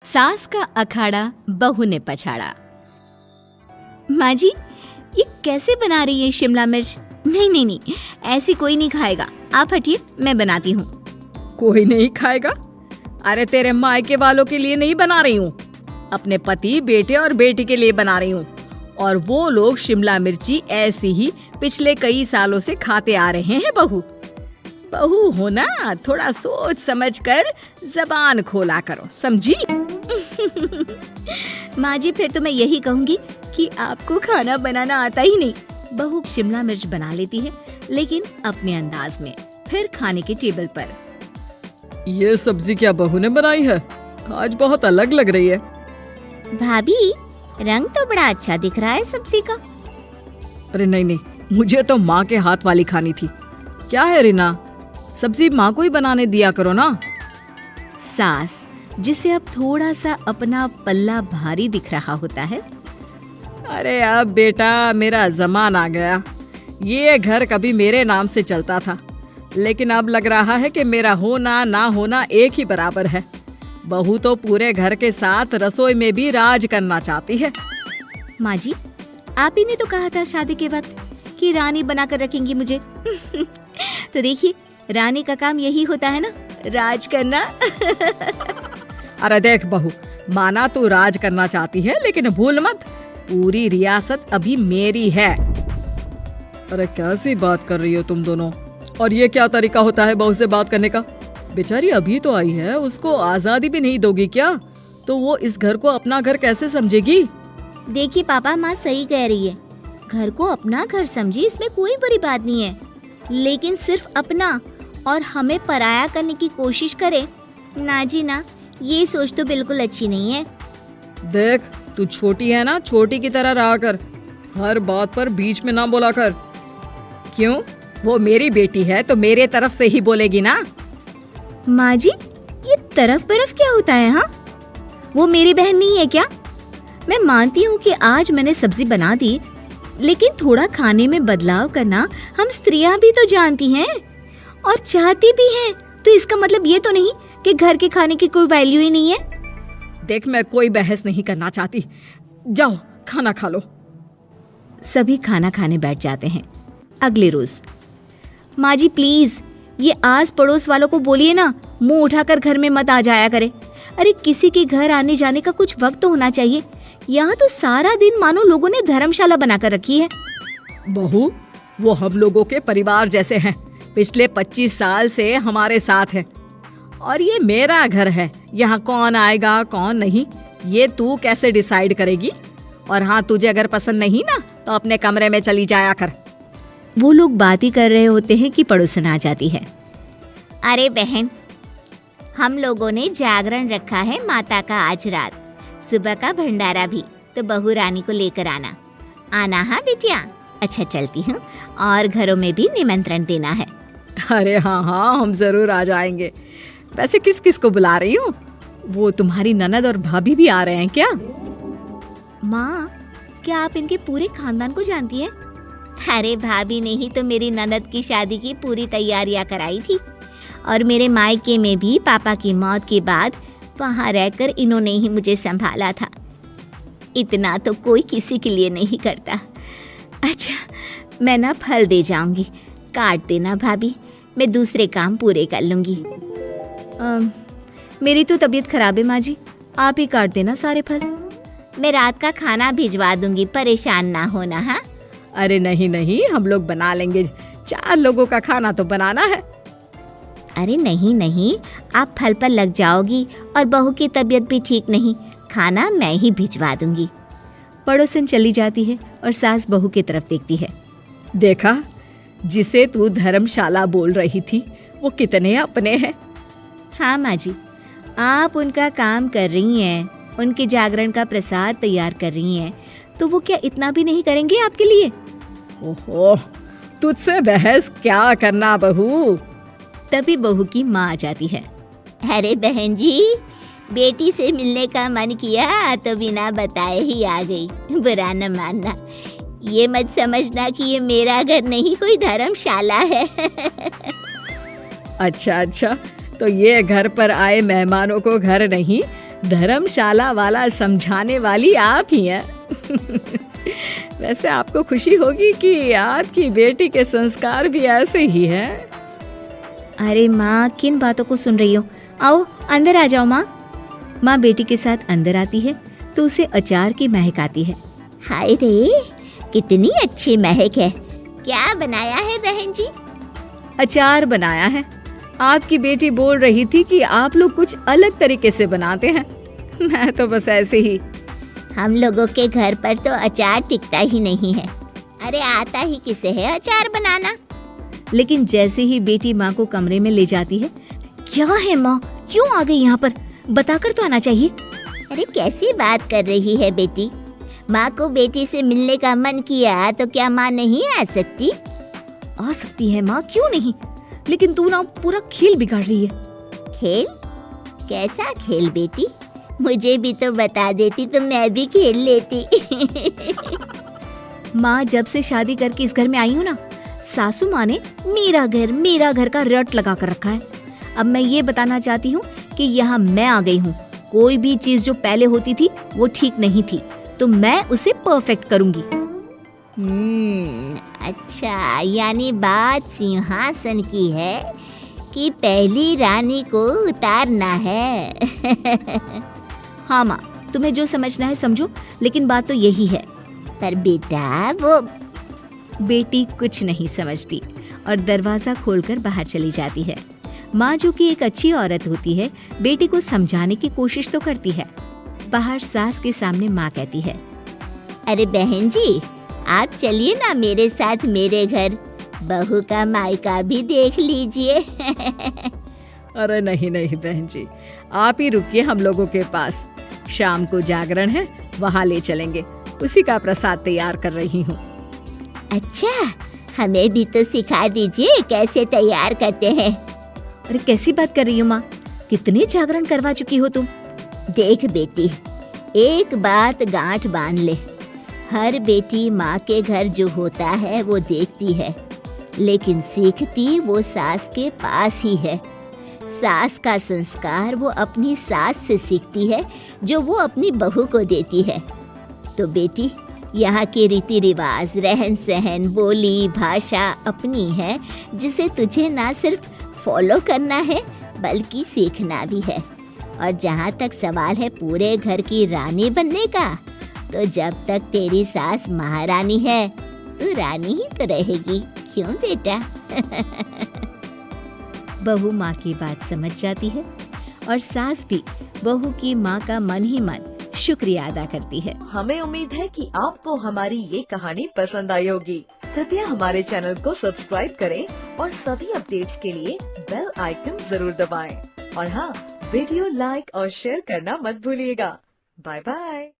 सास का अखाड़ा बहू ने पछाड़ा। माँ जी, ये कैसे बना रही है शिमला मिर्च? नहीं नहीं नहीं, ऐसी कोई नहीं खाएगा। आप हटिए, मैं बनाती हूँ। कोई नहीं खाएगा? अरे तेरे मायके वालों के लिए नहीं बना रही हूँ, अपने पति, बेटे और बेटी के लिए बना रही हूँ। और वो लोग शिमला मिर्ची ऐसी ही पिछले कई सालों से खाते आ रहे हैं। बहू बहू हो ना, थोड़ा सोच समझ कर जबान खोला करो, समझी? माँ जी, फिर तो मैं यही कहूँगी कि आपको खाना बनाना आता ही नहीं। बहू शिमला मिर्च बना लेती है, लेकिन अपने अंदाज में। फिर खाने के टेबल पर, ये सब्जी क्या बहू ने बनाई है? आज बहुत अलग लग रही है। भाभी, रंग तो बड़ा अच्छा दिख रहा है सब्जी का। अरे नहीं नहीं, मुझे तो माँ के हाथ वाली खानी थी। क्या है रीना, सब्जी माँ को ही बनाने दिया करो ना। सास, जिसे अब थोड़ा सा अपना पल्ला भारी दिख रहा होता है। अरे अब बेटा मेरा जमाना आ गया। ये घर कभी मेरे नाम से चलता था, लेकिन अब लग रहा है कि मेरा होना ना होना एक ही बराबर है। बहू तो पूरे घर के साथ रसोई में भी राज करना चाहती है। माँ जी, आप ही ने तो कहा था शादी के वक्त कि रानी बनाकर रखेंगी मुझे। तो देखिए, रानी का काम यही होता है ना, राज करना। अरे देख बहू, माना तू राज करना चाहती है, लेकिन भूल मत, पूरी रियासत अभी मेरी है। अरे कैसी बात कर रही हो तुम दोनों? और ये क्या तरीका होता है बहू से बात करने का? बेचारी अभी तो आई है, उसको आजादी भी नहीं दोगी क्या? तो वो इस घर को अपना घर कैसे समझेगी? देखिए पापा, माँ सही कह रही है। घर को अपना घर समझी, इसमें कोई बुरी बात नहीं है। लेकिन सिर्फ अपना और हमें पराया करने की कोशिश करे ना जी ना, ये सोच तो बिल्कुल अच्छी नहीं है। देख, तू छोटी है ना, छोटी की तरह रहा कर। हर बात पर बीच में ना बोला कर। क्यों? वो मेरी बेटी है तो मेरे तरफ से ही बोलेगी ना। माँ जी, ये तरफ क्या होता है? हाँ, वो मेरी बहन नहीं है क्या? मैं मानती हूँ कि आज मैंने सब्जी बना दी, लेकिन थोड़ा खाने में बदलाव करना हम स्त्रियां भी तो जानती हैं और चाहती भी हैं। तो इसका मतलब ये तो नहीं कि घर के खाने की कोई वैल्यू ही नहीं है। देख, मैं कोई बहस नहीं करना चाहती, जाओ खाना खा लो। सभी खाना खाने बैठ जाते हैं। अगले रोज, माँ जी प्लीज, ये आस पड़ोस वालों को बोलिए ना, मुंह उठाकर घर में मत आ जाया करे। अरे किसी के घर आने जाने का कुछ वक्त तो होना चाहिए। यहाँ तो सारा दिन मानो लोगों ने धर्मशाला बनाकर रखी है। बहू, वो हम लोगों के परिवार जैसे हैं, पिछले 25 साल से हमारे साथ है। और ये मेरा घर है, यहाँ कौन आएगा कौन नहीं, ये तू कैसे डिसाइड करेगी? और हाँ, तुझे अगर पसंद नहीं ना, तो अपने कमरे में चली जाया कर। वो लोग बात ही कर रहे होते हैं कि पड़ोसन आ जाती है। अरे बहन, हम लोगों ने जागरण रखा है माता का आज रात, सुबह का भंडारा भी, तो बहू रानी को लेकर आना हाँ बिटिया। अच्छा चलती हूँ, और घरों में भी निमंत्रण देना है। अरे हाँ हाँ, हम जरूर आ जाएंगे। वैसे किस किस को बुला रही हूँ? वो तुम्हारी ननद और भाभी भी आ रहे हैं क्या? माँ, क्या आप इनके पूरे खानदान को जानती हैं? अरे भाभी ने ही तो मेरी ननद की शादी की पूरी तैयारियां कराई थी, और मेरे मायके में भी पापा की मौत के बाद वहाँ रहकर इन्होंने ही मुझे संभाला था। इतना तो कोई किसी के लिए नहीं करता। अच्छा, मैं ना फल दे जाऊंगी, काट देना भाभी, मैं दूसरे काम पूरे कर लूंगी। मेरी तो तबीयत खराब है माँ जी, आप ही काट देना सारे फल। मैं रात का खाना भिजवा दूंगी, परेशान ना होना। हाँ? अरे नहीं नहीं, हम लोग बना लेंगे, 4 लोगों का खाना तो बनाना है। अरे नहीं नहीं, आप फल पर लग जाओगी और बहू की तबीयत भी ठीक नहीं, खाना मैं ही भिजवा दूंगी। पड़ोसन चली जाती है और सास बहू की तरफ देखती है। देखा, जिसे तू धर्मशाला बोल रही थी, वो कितने अपने हैं। हाँ माँ जी, आप उनका काम कर रही हैं, उनके जागरण का प्रसाद तैयार कर रही हैं, तो वो क्या इतना भी नहीं करेंगे आपके लिए? ओहो, तुझसे बहस क्या करना बहू। तभी बहू की माँ आ जाती है। अरे बहन जी, बेटी से मिलने का मन किया तो बिना बताए ही आ गई, बुरा न मानना। ये मत समझना कि ये मेरा घर नहीं, कोई धर्मशाला है। अच्छा अच्छा, तो ये घर पर आए मेहमानों को घर नहीं, धर्मशाला वाला समझाने वाली आप ही हैं। वैसे आपको खुशी होगी कि आपकी बेटी के संस्कार भी ऐसे ही हैं। अरे माँ, किन बातों को सुन रही हो? आओ अंदर आ जाओ माँ। माँ बेटी के साथ अंदर आती है तो उसे अचार की महक आती है। हाय रे, कितनी अच्छी महक है। क्या बनाया है बहन जी? अचार बनाया है। आपकी बेटी बोल रही थी कि आप लोग कुछ अलग तरीके से बनाते हैं। मैं तो बस ऐसे ही। हम लोगों के घर पर तो अचार टिकता ही नहीं है। अरे आता ही किसे है अचार बनाना? लेकिन जैसे ही बेटी माँ को कमरे में ले जाती है, क्या है माँ, क्यों आ गई यहाँ पर? बताकर तो आना चाहिए। अरे कैसी बात कर रही है बेटी? माँ को बेटी से मिलने का मन किया तो क्या माँ नहीं आ सकती? आ सकती है माँ, क्यों नहीं, लेकिन तू ना पूरा खेल बिगाड़ रही है। खेल? कैसा खेल बेटी? मुझे भी तो बता देती तो मैं भी खेल लेती। माँ, जब से शादी करके इस घर में आई हूँ ना, सासू माँ ने मेरा घर का रट लगा कर रखा है। अब मैं ये बताना चाहती हूँ कि यहाँ मैं आ गई हूँ। कोई भी चीज जो पहले होती थी वो ठीक नहीं थी, तो मैं उसे परफेक्ट करूँगी। अच्छा, यानी बात सिंहासन की है कि पहली रानी को उतारना है। हाँ माँ, तुम्हें जो समझना है समझो, लेकिन बात तो यही है। पर बेटा वो बेटी कुछ नहीं समझती और दरवाजा खोलकर बाहर चली जाती है। माँ, जो कि एक अच्छी औरत होती है, बेटी को समझाने की कोशिश तो करती है। बाहर सास के सामने माँ कहती है, अरे बहन जी, आप चलिए ना मेरे साथ मेरे घर, बहू का मायका भी देख लीजिए। अरे नहीं नहीं बहन जी, आप ही रुकिए हम लोगों के पास। शाम को जागरण है, वहाँ ले चलेंगे। उसी का प्रसाद तैयार कर रही हूँ। अच्छा, हमें भी तो सिखा दीजिए कैसे तैयार करते हैं। अरे कैसी बात कर रही हो माँ, कितने जागरण करवा चुकी हो तुम। देख बेटी, एक बात गांठ बांध ले, हर बेटी माँ के घर जो होता है वो देखती है, लेकिन सीखती वो सास के पास ही है। सास का संस्कार वो अपनी सास से सीखती है, जो वो अपनी बहू को देती है। तो बेटी, यहाँ के रीति रिवाज, रहन सहन, बोली भाषा अपनी है, जिसे तुझे ना सिर्फ फॉलो करना है बल्कि सीखना भी है। और जहाँ तक सवाल है पूरे घर की रानी बनने का, तो जब तक तेरी सास महारानी है, तू रानी ही तो रहेगी। क्यों बेटा? बहू माँ की बात समझ जाती है और सास भी बहू की माँ का मन ही मन शुक्रिया अदा करती है। हमें उम्मीद है कि आपको हमारी ये कहानी पसंद आई होगी। कृपया हमारे चैनल को सब्सक्राइब करें और सभी अपडेट्स के लिए बेल आइकन जरूर दबाएं। और हाँ, वीडियो लाइक और शेयर करना मत भूलिएगा। Bye bye.